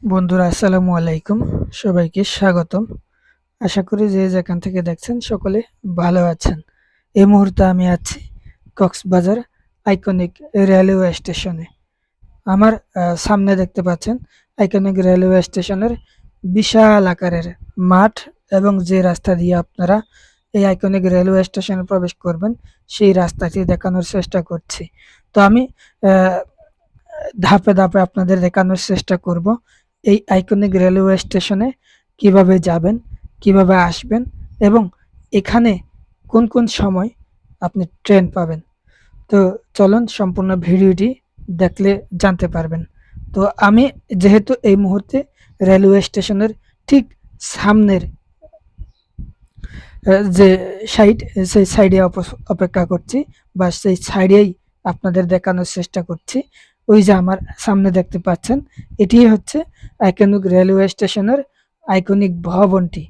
বন্ধুরা আসসালামু আলাইকুম। সবাইকে স্বাগতম। আশা করি যে যেখান থেকে দেখছেন সকলে ভালো আছেন। এই মুহূর্তে আমি আছি কক্সবাজার আইকনিক রেলওয়ে স্টেশনে। আমার সামনে দেখতে পাচ্ছেন আইকনিক রেলওয়ে স্টেশনের বিশাল আকারের মাঠ এবং যে রাস্তা দিয়ে আপনারা এই আইকনিক রেলওয়ে স্টেশনে প্রবেশ করবেন সেই রাস্তাটি দেখানোর চেষ্টা করছি। তো আমি ধাপে ধাপে আপনাদের দেখানোর চেষ্টা করব এই আইকনিক রেলওয়ে স্টেশনে কিভাবে যাবেন, কিভাবে আসবেন এবং এখানে কোন কোন সময় আপনি ট্রেন পাবেন। তো চলুন সম্পূর্ণ ভিডিওটি দেখলে জানতে পারবেন। তো আমি যেহেতু এই মুহূর্তে রেলওয়ে স্টেশনের ঠিক সামনের যে সাইড সেই সাইডে অপেক্ষা করছি বা সেই সাইডেই আপনাদের দেখানোর চেষ্টা করছি। ওই যে আমার সামনে দেখতে পাচ্ছেন এটি হচ্ছে আইকনিক রেলওয়ে স্টেশনের আইকনিক ভবনটি।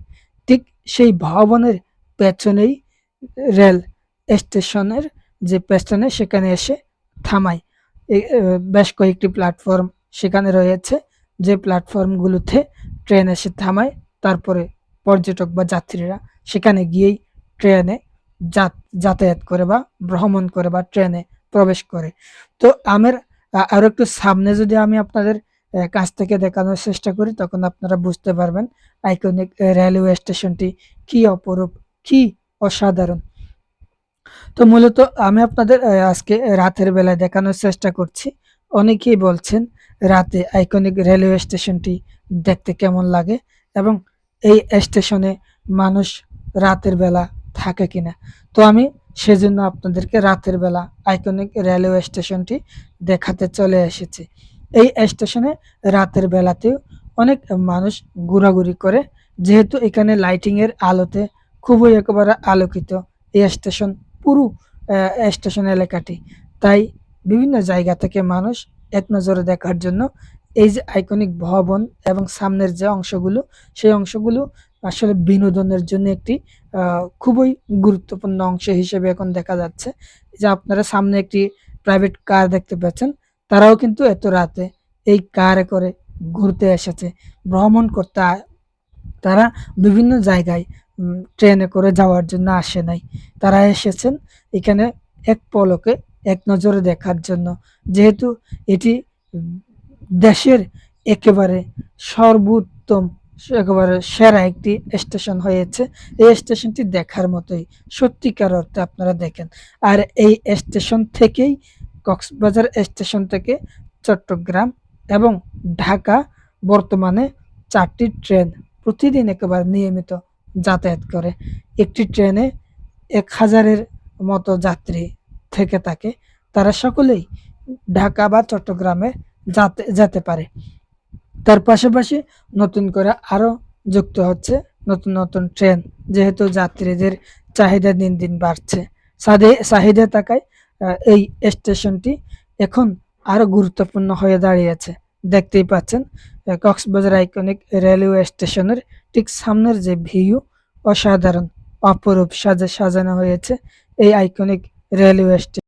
ঠিক সেই ভবনের পেছনেই রেল স্টেশনের যে পেছনে সেখানে এসে থামায়। বেশ কয়েকটি প্ল্যাটফর্ম সেখানে রয়েছে, যে প্ল্যাটফর্মগুলোতে ট্রেন এসে থামায়। তারপরে পর্যটক বা যাত্রীরা সেখানে গিয়েই ট্রেনে যাতায়াত করে বা ভ্রমণ করে বা ট্রেনে প্রবেশ করে। তো আরো একটু সামনে যদি আমি আপনাদের কাছ থেকে দেখানোর চেষ্টা করি তখন আপনারা বুঝতে পারবেন আইকনিক রেলওয়ে স্টেশনটি কি অপরূপ, কি অসাধারণ। তো মূলত আমি আপনাদের আজকে রাতের বেলায় দেখানোর চেষ্টা করছি। অনেকেই বলছেন রাতে আইকনিক রেলওয়ে স্টেশনটি দেখতে কেমন লাগে এবং এই স্টেশনে মানুষ রাতের বেলা থাকে কিনা। তো আমি সেজন্য আপনাদেরকে রাতের বেলা আইকনিক রেলওয়ে স্টেশনটি দেখাতে চলে এসেছি। এই স্টেশনে রাতের বেলাতেও অনেক মানুষ ঘোরাঘুরি করে, যেহেতু এখানে লাইটিং এর আলোতে খুবই একেবারে আলোকিত এই স্টেশন, পুরো স্টেশন এলাকাটি। তাই বিভিন্ন জায়গা থেকে মানুষ এক নজরে দেখার জন্য এই যে আইকনিক ভবন এবং সামনের যে অংশগুলো সেই অংশগুলো আসলে বিনোদনের জন্য একটি খুবই গুরুত্বপূর্ণ অংশ হিসেবে এখন দেখা যাচ্ছে। যে আপনারা সামনে একটি প্রাইভেট কার দেখতে পাচ্ছেন, তারাও কিন্তু এত রাতে এই কারে করে ঘুরতে এসেছে, ভ্রমণ করতে। তারা বিভিন্ন জায়গায় ট্রেনে করে যাওয়ার জন্য আসে নাই। তারা এসেছেন এখানে এক পলকে এক নজরে দেখার জন্য। যেহেতু এটি উম দেশের একেবারে সর্বোত্তম, একেবারে সেরা একটি স্টেশন হয়েছে। এই স্টেশনটি দেখার মতোই, সত্যিকার অর্থে আপনারা দেখেন। আর এই স্টেশন থেকেই কক্সবাজার স্টেশন থেকে চট্টগ্রাম এবং ঢাকা বর্তমানে ৪ টি ট্রেন প্রতিদিন একেবারে নিয়মিত যাতায়াত করে। একটি ট্রেনে ১,০০০-এর মতো যাত্রী থেকে থাকে। তারা সকলেই ঢাকা বা চট্টগ্রামে যেতে পারে। তার পাশাপাশি নতুন করে আরো যুক্ত হচ্ছে নতুন নতুন ট্রেন, যেহেতু যাত্রীদের চাহিদা দিন দিন বাড়ছে। চাহিদা থাকায় এই স্টেশনটি এখন আরো গুরুত্বপূর্ণ হয়ে দাঁড়িয়েছে। দেখতেই পাচ্ছেন কক্সবাজার আইকনিক রেলওয়ে স্টেশনের ঠিক সামনের যে ভিউ, অসাধারণ অপরূপ সাজানো হয়েছে এই আইকনিক রেলওয়ে স্টেশন।